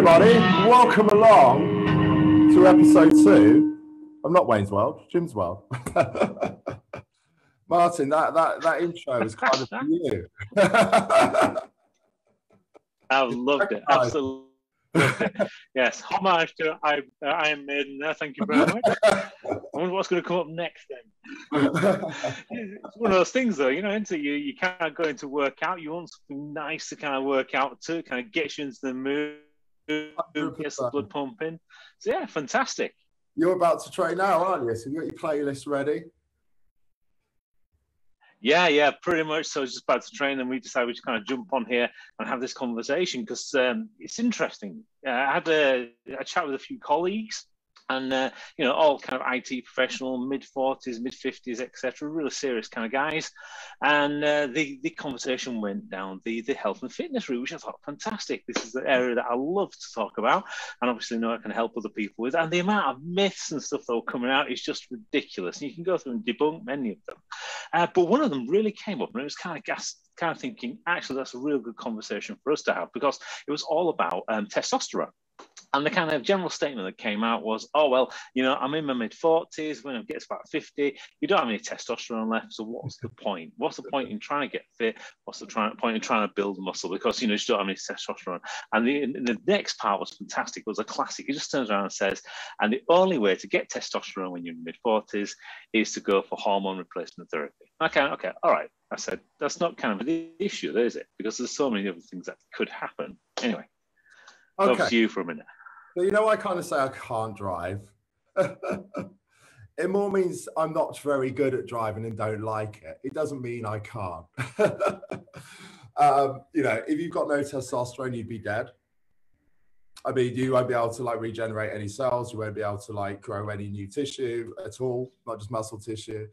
everybody, welcome along to episode 2. I'm not Wayne's World, Jim's World. Martin, that intro is kind of for you. I've loved it, absolutely loved it. Yes, homage to Iron Maiden there, thank you very much. I wonder what's going to come up next then. It's one of those things though, you can't go into workout, you want something nice to kind of work out to, kind of get you into the mood, gets the blood pumping. So yeah, fantastic. You're about to train now, aren't you? So you've got your playlist ready? Yeah, pretty much. So I was just about to train, and we decided we'd kind of jump on here and have this conversation because it's interesting. I had a chat with a few colleagues, and all kind of IT professional, mid-40s, mid-50s, etc. Really serious kind of guys. And the conversation went down the health and fitness route, which I thought fantastic. This is the area that I love to talk about, and obviously know I can help other people with. And the amount of myths and stuff that are coming out is just ridiculous. And you can go through and debunk many of them. But one of them really came up, and it was kind of thinking, actually, that's a real good conversation for us to have, because it was all about testosterone. And the kind of general statement that came out was, oh, well, I'm in my mid-40s. When I get to about 50, you don't have any testosterone left. So what's the point? What's the point in trying to get fit? What's the point in trying to build muscle? Because, you just don't have any testosterone. And the next part was fantastic. It was a classic. He just turns around and says, and the only way to get testosterone when you're in mid-40s is to go for hormone replacement therapy. Okay, all right. I said, that's not kind of an issue, is it? Because there's so many other things that could happen. Anyway, over to you for a minute. So, I kind of say I can't drive. It more means I'm not very good at driving and don't like it. It doesn't mean I can't. If you've got no testosterone, you'd be dead. I mean, you won't be able to regenerate any cells. You won't be able to grow any new tissue at all, not just muscle tissue.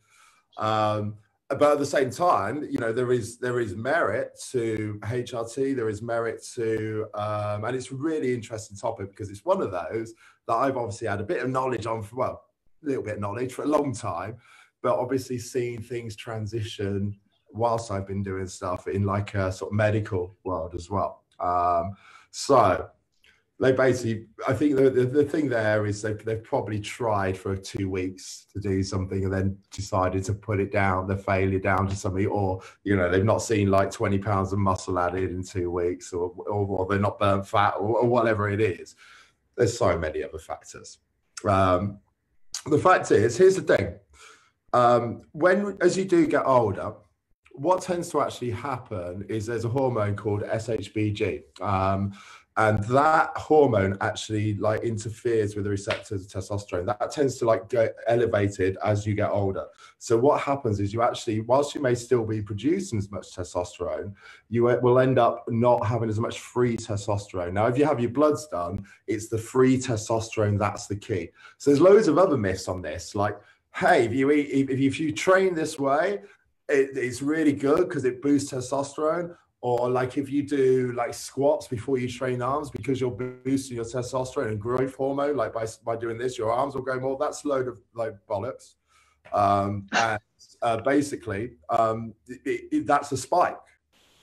But at the same time, there is merit to HRT. There is merit to, and it's a really interesting topic because it's one of those that I've obviously had a bit of knowledge on, a little bit of knowledge for a long time, but obviously seeing things transition whilst I've been doing stuff in a sort of medical world as well. So they basically, I think the thing there is they've probably tried for 2 weeks to do something and then decided to put it down, the failure down to something, or, they've not seen 20 pounds of muscle added in 2 weeks, or they're not burnt fat, or whatever it is. There's so many other factors. The fact is, here's the thing. As you do get older, what tends to actually happen is there's a hormone called SHBG. And that hormone actually interferes with the receptors of testosterone. That tends to get elevated as you get older. So what happens is you actually, whilst you may still be producing as much testosterone, you will end up not having as much free testosterone. Now, if you have your bloods done, it's the free testosterone that's the key. So there's loads of other myths on this, hey, if you train this way, it's really good because it boosts testosterone. Or if you do squats before you train arms because you're boosting your testosterone and growth hormone, by doing this, your arms will go more. That's a load of bollocks. Basically, that's a spike.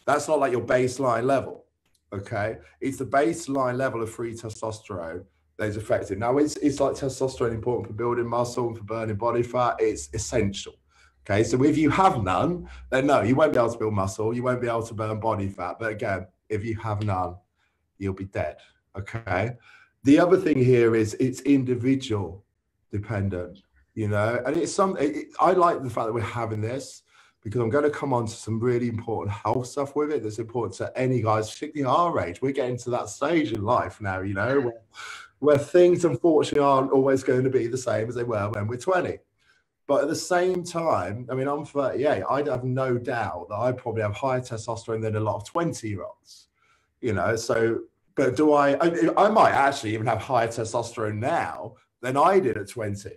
That's not your baseline level. Okay, it's the baseline level of free testosterone that is effective. Now, it's testosterone important for building muscle and for burning body fat. It's essential. Okay, so if you have none, then no, you won't be able to build muscle, you won't be able to burn body fat. But again, if you have none, you'll be dead. Okay. The other thing here is it's individual dependent, and it's I like the fact that we're having this because I'm going to come on to some really important health stuff with it that's important to any guys, particularly our age. We're getting to that stage in life now, where things unfortunately aren't always going to be the same as they were when we're 20. But at the same time, I mean, I'm 38. I'd have no doubt that I probably have higher testosterone than a lot of 20-year-olds, So, but I might actually even have higher testosterone now than I did at 20,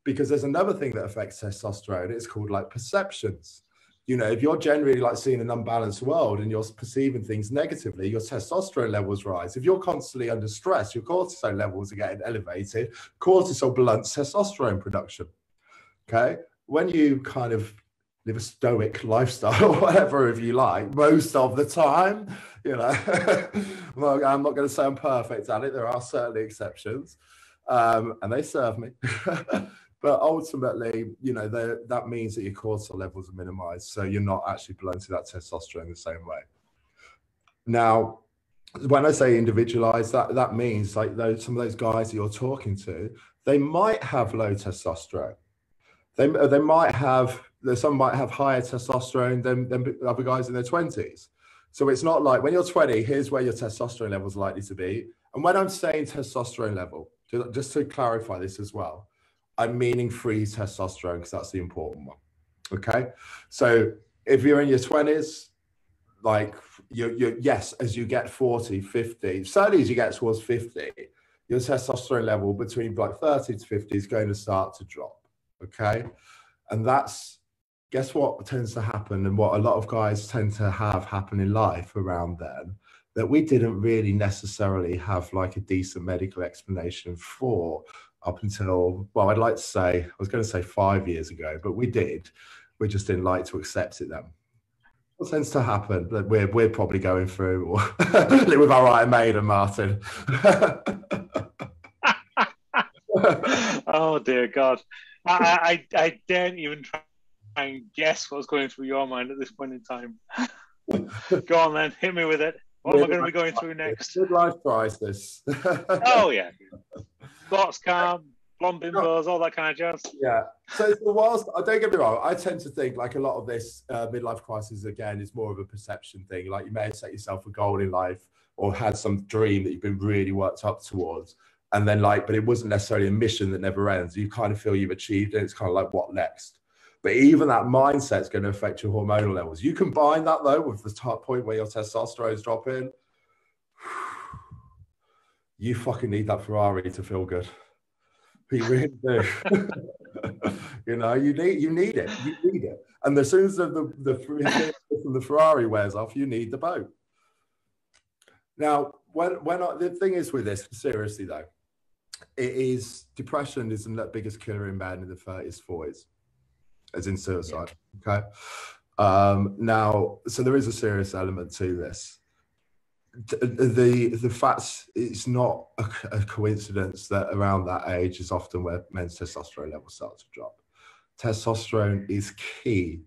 because there's another thing that affects testosterone. It's called perceptions. If you're generally seeing an unbalanced world and you're perceiving things negatively, your testosterone levels rise. If you're constantly under stress, your cortisol levels are getting elevated. Cortisol blunts testosterone production. Okay, when you kind of live a stoic lifestyle or whatever, if you like, most of the time, you know. Well, I'm not going to say I'm perfect at it. There are certainly exceptions, and they serve me. But ultimately, you know, that means that your cortisol levels are minimized, so you're not actually blunting that testosterone the same way. Now, when I say individualized, that means like some of those guys that you're talking to, they might have low testosterone. They might have, some might have higher testosterone than other guys in their 20s. So it's not like when you're 20, here's where your testosterone level is likely to be. And when I'm saying testosterone level, just to clarify this as well, I'm meaning free testosterone because that's the important one. Okay. So if you're in your 20s, like yes, as you get 40, 50, certainly as you get towards 50, your testosterone level between like 30 to 50 is going to start to drop. Okay. And that's, guess what tends to happen, and what a lot of guys tend to have happen in life around then, that we didn't really necessarily have like a decent medical explanation for up until, well, I'd like to say, I was going to say 5 years ago, but we did. We just didn't like to accept it then. What tends to happen that we're probably going through, or live with our Iron Maiden, Martin. Oh dear God, I daren't even try and guess what's going through your mind at this point in time. Go on then, hit me with it. What am I going to be going through next? Midlife crisis. Oh yeah, thoughts calm, blonde bimbos, all that kind of jazz. Yeah. So whilst, don't get me wrong, I tend to think like a lot of this midlife crisis, again, is more of a perception thing. Like you may have set yourself a goal in life or had some dream that you've been really worked up towards. And then like, but it wasn't necessarily a mission that never ends. You kind of feel you've achieved it. It's kind of like, what next? But even that mindset is going to affect your hormonal levels. You combine that though with the top point where your testosterone is dropping. You fucking need that Ferrari to feel good. You really do. You know, you need it. You need it. And as soon as the Ferrari wears off, you need the boat. Now, the thing is with this, seriously though, depression is the biggest killer in men in the 30s, 40s, as in suicide. Yeah. Okay. Now, so there is a serious element to this. The fact, it's not a coincidence that around that age is often where men's testosterone levels start to drop. Testosterone is key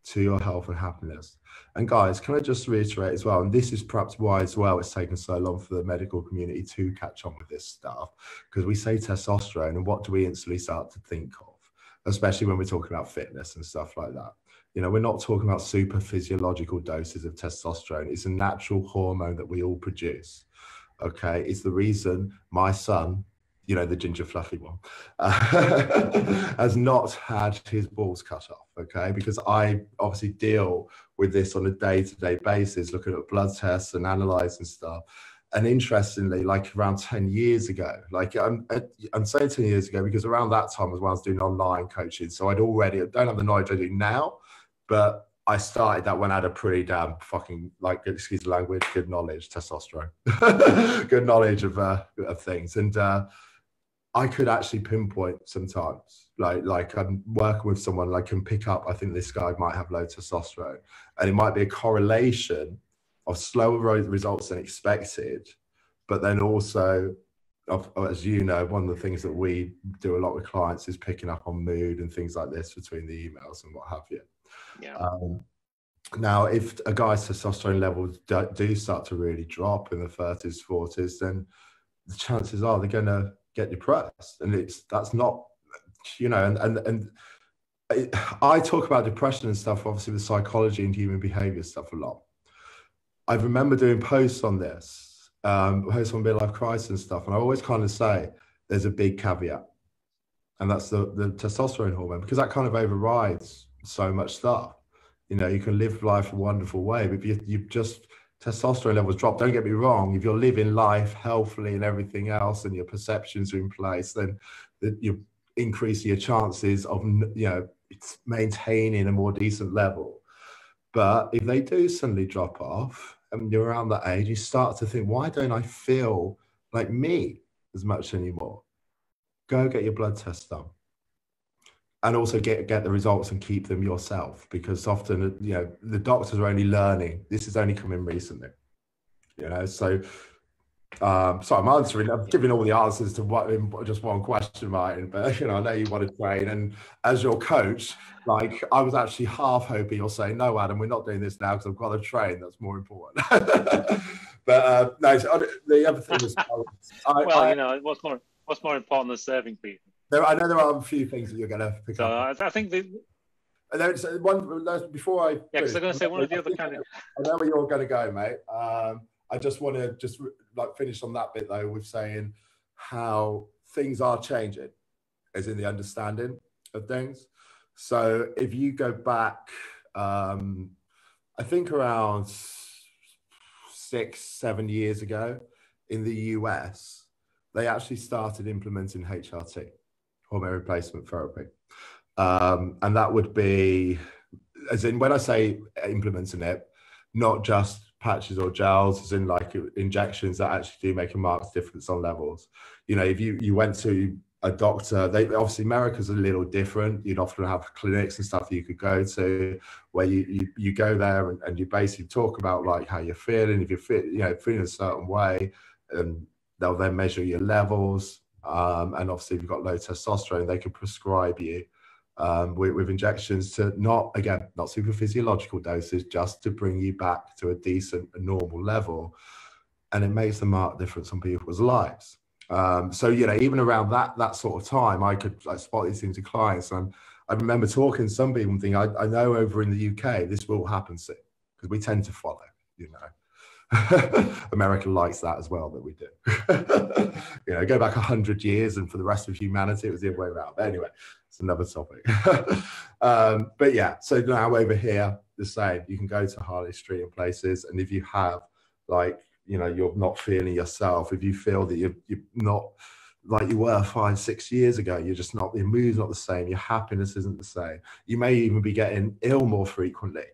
to your health and happiness. And guys, can I just reiterate as well, and this is perhaps why as well it's taken so long for the medical community to catch on with this stuff, because we say testosterone and what do we instantly start to think of, especially when we're talking about fitness and stuff like that. You know, we're not talking about super physiological doses of testosterone. It's a natural hormone that we all produce. Okay. It's the reason my son, you know, the ginger fluffy one, has not had his balls cut off. Okay. Because I obviously deal with this on a day-to-day basis, looking at blood tests and analyzing stuff. And interestingly, like around 10 years ago, like I'm saying 10 years ago, because around that time was when I was doing online coaching. So I don't have the knowledge I do now, but I started that when I had a pretty damn fucking, like, excuse the language, good knowledge, testosterone, good knowledge of things. And I could actually pinpoint sometimes, like I'm working with someone, I can pick up, I think this guy might have low testosterone, and it might be a correlation of slower results than expected, but then also, as you know, one of the things that we do a lot with clients is picking up on mood and things like this between the emails and what have you. Yeah. Now, if a guy's testosterone levels do start to really drop in the 30s, 40s, then the chances are they're going to get depressed, and that's not, you know, and I talk about depression and stuff, obviously with psychology and human behavior stuff a lot. I remember doing posts on this, posts on midlife crisis and stuff, and I always kind of say there's a big caveat, and that's the testosterone hormone, because that kind of overrides so much stuff. You know, you can live life a wonderful way, but if you just testosterone levels drop, don't get me wrong, if you're living life healthily and everything else and your perceptions are in place, then you're increasing your chances of, you know, maintaining a more decent level. But if they do suddenly drop off and you're around that age, you start to think, why don't I feel like me as much anymore? Go get your blood test done. And also get the results and keep them yourself, because often, you know, the doctors are only learning. This is only coming recently. you know. So I'm giving all the answers to what in just one question, Martin, but you know, I know you want to train, and as your coach, like I was actually half hoping you'll say, no, Adam, we're not doing this now because I've got to train, that's more important. But no, so the other thing is well, you know, what's more important than serving people? I know there are a few things that you're going to pick up. I think before I because I'm going to say one of the other kind of. I know where you're going to go, mate. I just want to like finish on that bit though with saying how things are changing, as in the understanding of things. So if you go back, I think around 6-7 years ago in the US, they actually started implementing HRT, hormone replacement therapy. And that would be, as in when I say implementing it, not just patches or gels, as in like injections that actually do make a marked difference on levels. You know, if you went to a doctor, they obviously America's a little different. You'd often have clinics and stuff that you could go to where you go there and you basically talk about like how you're feeling. If you're feeling a certain way, and they'll then measure your levels. And obviously if you've got low testosterone, they can prescribe you with injections to not super physiological doses, just to bring you back to a decent, normal level. And it makes a marked difference on people's lives. So, you know, even around that sort of time, I could spot these things to clients. And I remember talking to some people and thinking, I know over in the UK, this will happen soon, because we tend to follow, you know. America likes that as well, that we do. You know, go back 100 years and for the rest of humanity, it was the other way around. But anyway, it's another topic. But yeah, so now over here, the same. You can go to Harley Street and places, and if you have, like, you know, you're not feeling yourself, if you feel that you're not like you were 5-6 years ago, you're just not, your mood's not the same, your happiness isn't the same, you may even be getting ill more frequently.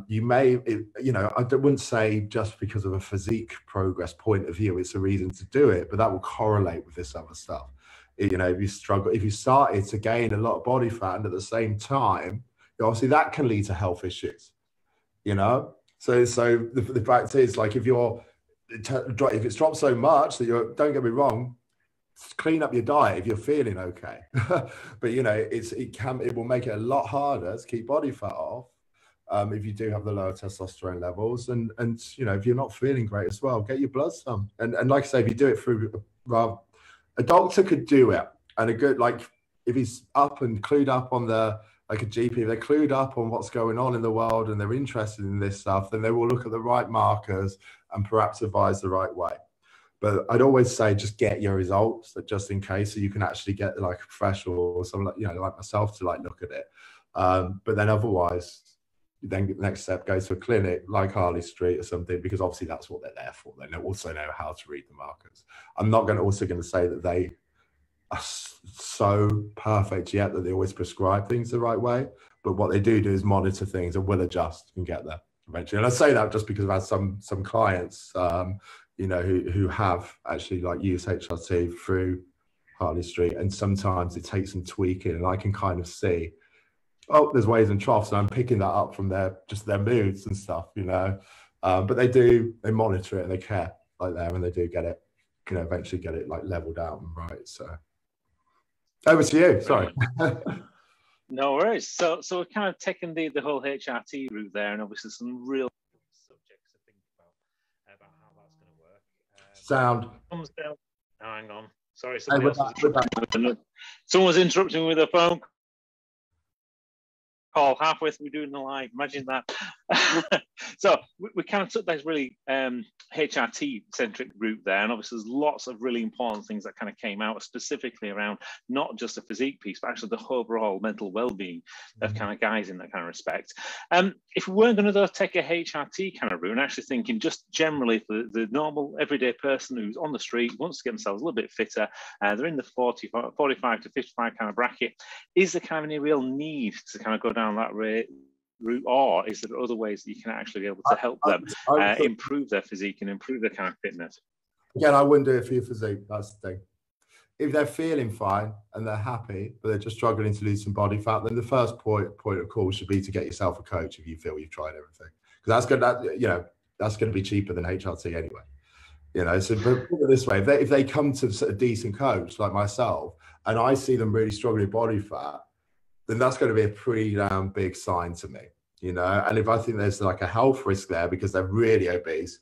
You may, you know, I wouldn't say just because of a physique progress point of view, it's a reason to do it, but that will correlate with this other stuff. You know, if you started to gain a lot of body fat and at the same time, obviously that can lead to health issues, you know? So the fact is, like, if it's dropped so much that don't get me wrong, clean up your diet if you're feeling okay. But you know, it will make it a lot harder to keep body fat off if you do have the lower testosterone levels, and you know, if you're not feeling great as well, get your blood done. And like I say, if you do it through a doctor could do it, and a good, like, if he's up and clued up on like a GP, they're clued up on what's going on in the world and they're interested in this stuff, then they will look at the right markers and perhaps advise the right way. But I'd always say just get your results, just in case, so you can actually get like a professional or someone like, you know, like myself to like look at it. But then otherwise, then the next step, go to a clinic like Harley Street or something, because obviously that's what they're there for. They also know how to read the markers. I'm not going to say that they are so perfect yet that they always prescribe things the right way, but what they do is monitor things and will adjust and get there eventually. And I say that just because I've had some clients, you know, who have actually like used HRT through Harley Street, and sometimes it takes some tweaking, and I can kind of see, oh, there's waves and troughs, and I'm picking that up from their moods and stuff, you know. But they monitor it and they care like there, and they do get it, you know, eventually get it like leveled out and right. So over to you. Sorry. No worries. So we're kind of taking the whole HRT route there, and obviously some real subjects to think about how that's going to work. Sound. Oh, hang on. Sorry, someone was interrupting me with a phone call halfway through doing the live. Imagine that. So we kind of took this really HRT centric route there, and obviously there's lots of really important things that kind of came out specifically around not just the physique piece, but actually the overall mental well-being of kind of guys in that kind of respect. If we weren't going to take a HRT kind of route, and actually thinking just generally for the normal everyday person who's on the street, wants to get themselves a little bit fitter, they're in the 45 to 55 kind of bracket, is there kind of any real need to kind of go down that route, or is there other ways that you can actually be able to help them improve their physique and improve their kind of fitness? Again, I wouldn't do it for your physique. That's the thing. If they're feeling fine and they're happy, but they're just struggling to lose some body fat, then the first point of call should be to get yourself a coach if you feel you've tried everything, because that's good. You know, that's going to be cheaper than HRT anyway. You know, so but put it this way, if they come to a decent coach like myself, and I see them really struggling with body fat, then that's going to be a pretty damn big sign to me, you know. And if I think there's like a health risk there because they're really obese,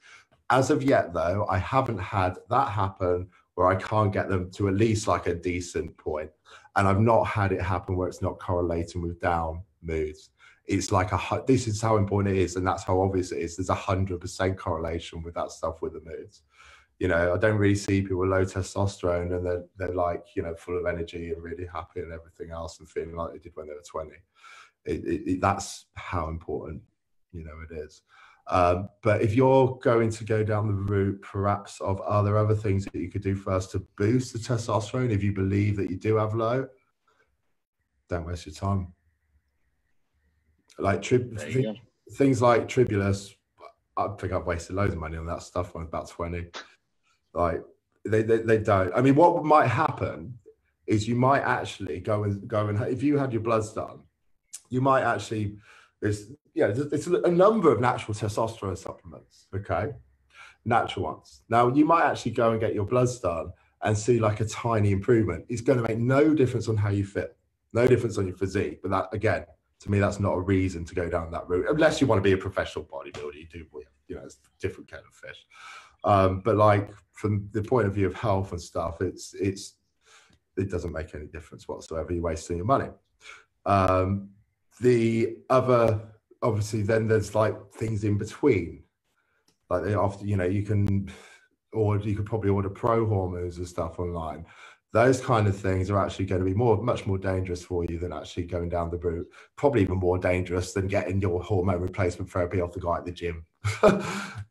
as of yet though, I haven't had that happen where I can't get them to at least like a decent point. And I've not had it happen where it's not correlating with down moods. It's like this is how important it is, and that's how obvious it is. There's 100% correlation with that stuff with the moods. You know, I don't really see people with low testosterone and they're like, you know, full of energy and really happy and everything else and feeling like they did when they were 20. That's how important, you know, it is. But if you're going to go down the route, perhaps of are there other things that you could do first to boost the testosterone if you believe that you do have low, don't waste your time. Like things like Tribulus, I think I've wasted loads of money on that stuff when I was about 20. Like they don't. I mean, what might happen is you might actually go and if you had your bloods done, you might actually it's a number of natural testosterone supplements, okay, natural ones. Now you might actually go and get your bloods done and see like a tiny improvement. It's going to make no difference on how you fit, no difference on your physique. But that, again, to me, that's not a reason to go down that route unless you want to be a professional bodybuilder. You do, you know, it's a different kettle of fish. But like from the point of view of health and stuff, it doesn't make any difference whatsoever. You're wasting your money. The other, obviously, then there's like things in between, like after, you know, you could probably order pro hormones and stuff online. Those kind of things are actually going to be much more dangerous for you than actually going down the route. Probably even more dangerous than getting your hormone replacement therapy off the guy at the gym.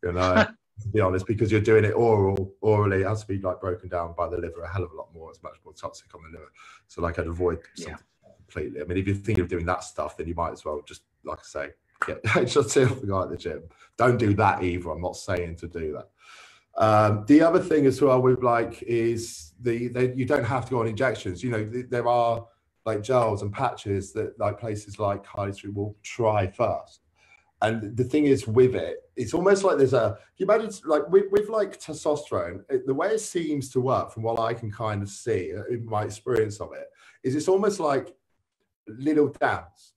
You know. To be honest, because you're doing it orally, it has to be like broken down by the liver a hell of a lot more. It's much more toxic on the liver. So like I'd avoid something completely. I mean, if you're thinking of doing that stuff, then you might as well just, like I say, get HRT off the guy at the gym. Don't do that either. I'm not saying to do that. The other thing as well with like is you don't have to go on injections. You know, there are like gels and patches that like places like Harley Street will try first. And the thing is with it, it's almost like you imagine like with like testosterone, the way it seems to work from what I can kind of see in my experience of it, is it's almost like little dams.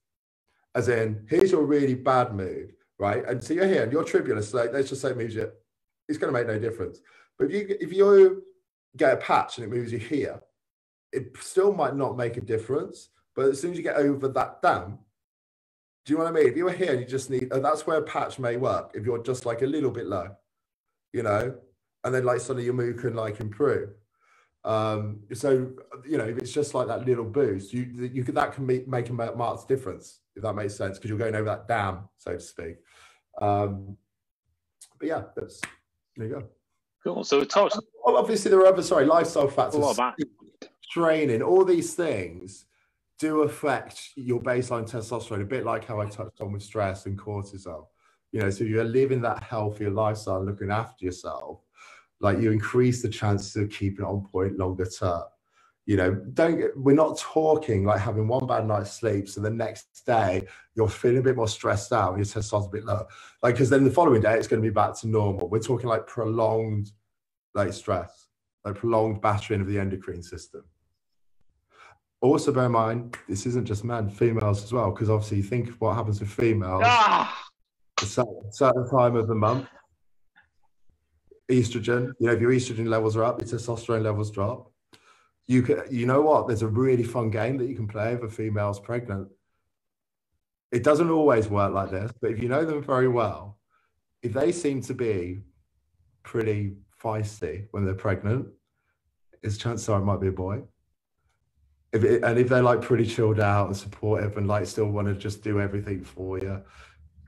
As in, here's your really bad mood, right? And so you're here and you're tribulus, like, let's just say it moves you, it's going to make no difference. But if you get a patch and it moves you here, it still might not make a difference. But as soon as you get over that dam, do you know what I mean? If you were here and you just need, that's where a patch may work. If you're just like a little bit low, you know, and then like suddenly your mood can like improve. So, you know, if it's just like that little boost, that can make a marked difference, if that makes sense, because you're going over that dam, so to speak. But yeah, there you go. Cool. So it talks. Obviously, there are other lifestyle factors, training, all these things do affect your baseline testosterone, a bit like how I touched on with stress and cortisol. You know, so you're living that healthier lifestyle, looking after yourself, like you increase the chances of keeping it on point longer term. You know, we're not talking like having one bad night's sleep, so the next day you're feeling a bit more stressed out and your testosterone's a bit low. Like, because then the following day it's going to be back to normal. We're talking like prolonged like stress, like prolonged battering of the endocrine system. Also, bear in mind, this isn't just men, females as well, because obviously you think of what happens with females at a certain time of the month. Estrogen, you know, if your estrogen levels are up, your testosterone levels drop. You know what? There's a really fun game that you can play if a female's pregnant. It doesn't always work like this, but if you know them very well, if they seem to be pretty feisty when they're pregnant, it's a chance it might be a boy. If they're like pretty chilled out and supportive and like still want to just do everything for you,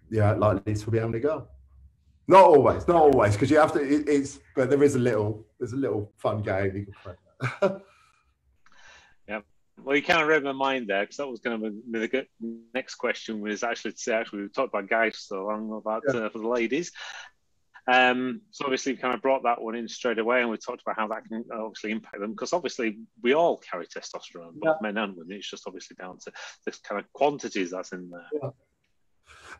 yeah, likely to be having a go. Not always, because you have to. But there's a little fun game you can play. Yeah. Well, you kind of read my mind there, because that was going to be the good next question. Was actually to say, we talked about guys so long about for the ladies. So obviously we kind of brought that one in straight away, and we talked about how that can obviously impact them, because obviously we all carry testosterone, both men and women. It's just obviously down to the kind of quantities that's in there.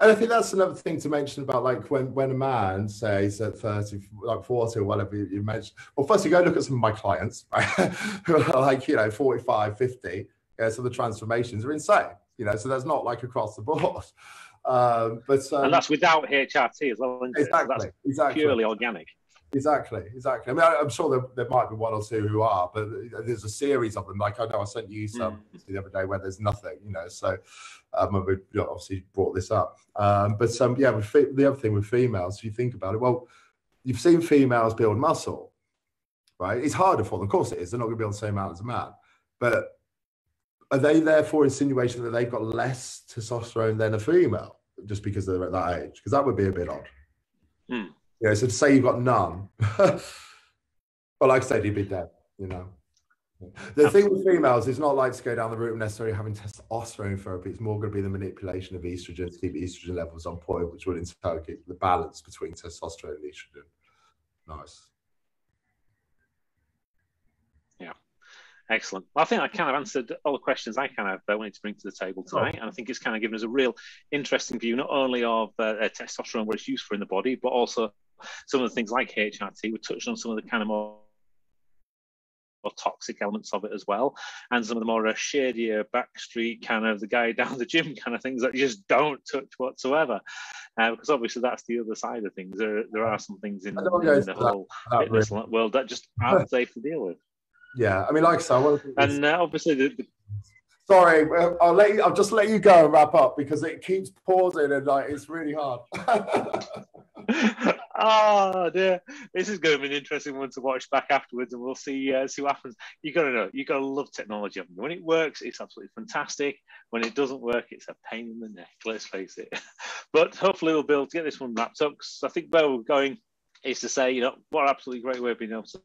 And I think that's another thing to mention about like when a man says at 30, like 40 or whatever you mentioned. Well, first you go look at some of my clients, right, who are like, 45, 50. Yeah, so the transformations are insane, so that's not like across the board. And that's without HRT as well, isn't it? Exactly, So that's exactly. purely organic. Exactly. I mean, I'm sure there might be one or two who are, but there's a series of them. Like I know I sent you some the other day where there's nothing, so we obviously brought this up. The other thing with females, if you think about it, well, you've seen females build muscle, right? It's harder for them. Of course it is. They're not going to be on the same amount as a man. But are they therefore insinuating that they've got less testosterone than a female just because they're at that age? Because that would be a bit odd. So to say you've got none, well, like I said, you'd be dead, The thing with females is not like to go down the route of necessarily having testosterone therapy. It's more going to be the manipulation of estrogen to keep estrogen levels on point, which will interrogate the balance between testosterone and estrogen. Nice. Yeah. Excellent. Well, I think I kind of answered all the questions I kind of wanted to bring to the table tonight. And I think it's kind of given us a real interesting view, not only of testosterone, what it's used for in the body, but also some of the things like HRT. We touched on some of the kind of more toxic elements of it as well, and some of the more shadier backstreet kind of the guy down the gym kind of things that you just don't touch whatsoever, because obviously that's the other side of things. There are some things in the whole fitness world that just aren't safe to deal with. Yeah, I mean, like I said, and obviously sorry, I'll just let you go and wrap up because it keeps pausing and like it's really hard. Oh dear, this is going to be an interesting one to watch back afterwards, and we'll see what happens. You gotta love technology. When it works, it's absolutely fantastic. When it doesn't work, it's a pain in the neck. Let's face it. But hopefully we'll be able to get this one wrapped up, because I think where we're going is to say, what an absolutely great way of being able to.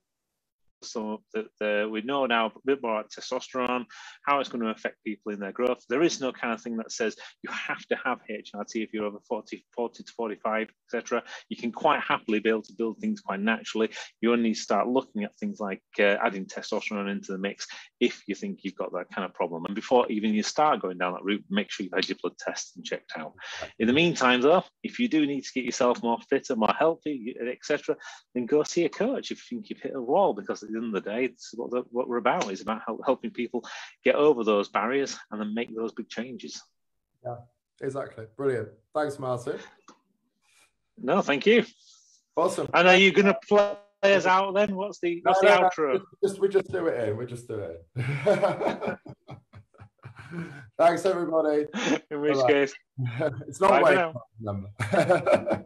So that we know now a bit more about testosterone, how it's going to affect people in their growth. There is no kind of thing that says you have to have HRT if you're over 40 to 45, etc. You can quite happily be able to build things quite naturally. You only need to start looking at things like adding testosterone into the mix if you think you've got that kind of problem. And before even you start going down that route, make sure you've had your blood tests and checked out. In the meantime, though, if you do need to get yourself more fitter, more healthy, etc., then go see a coach if you think you've hit a wall, because at the end of the day, it's what we're about. It's about helping people get over those barriers and then make those big changes. Yeah, exactly. Brilliant. Thanks, Martin. No, thank you. Awesome. And are you going to play us out then? What's the outro? We just do it in. We just do it in. Thanks, everybody. In which case, it's not a way.